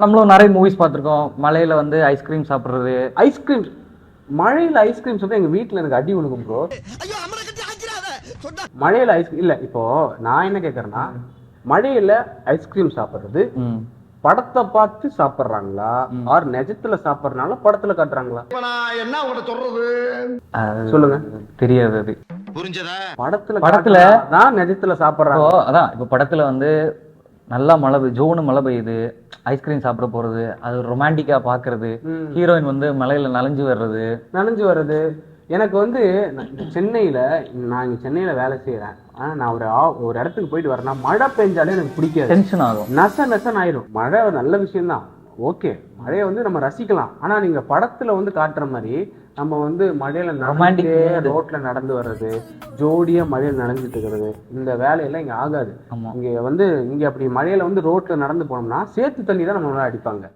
நம்மளும் நிறைய மூவிஸ் பார்த்துருக்கோம். மலையில வந்து ஐஸ்கிரீம் சாப்பிட்றது. ஐஸ்கிரீம் மழையில ஐஸ்கிரீம் சொன்னா எங்க வீட்டுல எனக்கு அடி விழுகும் ப்ரோ. மழையில ஐஸ்கிரீம் இல்ல. இப்போ நான் என்ன கேக்குறேன்னா, மழையில ஐஸ்கிரீம் சாப்பிடுறது படத்தை பார்த்து சாப்பிடுறாங்களா ஆர் நிஜத்துல சாப்பிடுறதுனால படத்துல காட்டுறாங்களா? என்ன உங்கள்ட்ட சொல்றது சொல்லுங்க. தெரியாது அது. புரிஞ்சதா? படத்துல தான் நிஜத்துல சாப்பிடுறாங்க. அதான் இப்ப படத்துல வந்து நல்லா மழை ஜோனு மழை பெய்யுது, ஐஸ்கிரீம் சாப்பிட போறது, அது ரொமான்டிக்கா பாக்குறது, ஹீரோயின் வந்து மலையில நனைஞ்சு வர்றது. எனக்கு வந்து சென்னையில நான் இங்க சென்னையில வேலை செய்யறேன். நான் ஒரு இடத்துக்கு போயிட்டு வரேன்னா மழை பெஞ்சாலே எனக்கு பிடிக்காது. டென்ஷன் ஆகும், நசன் ஆயிரும். மழை நல்ல விஷயம் தான், ஓகே, மழையை வந்து நம்ம ரசிக்கலாம். ஆனா நீங்க படத்துல வந்து காட்டுற மாதிரி நம்ம வந்து மழையில ரோட்ல நடந்து வர்றது, ஜோடியா மழையில நனைஞ்சிட்டு இருக்கிறது, இந்த வேலையெல்லாம் இங்க ஆகாது. இங்க அப்படி மழையில வந்து ரோட்ல நடந்து போனோம்னா சேத்து தண்ணி தான் நம்ம அடிப்பாங்க.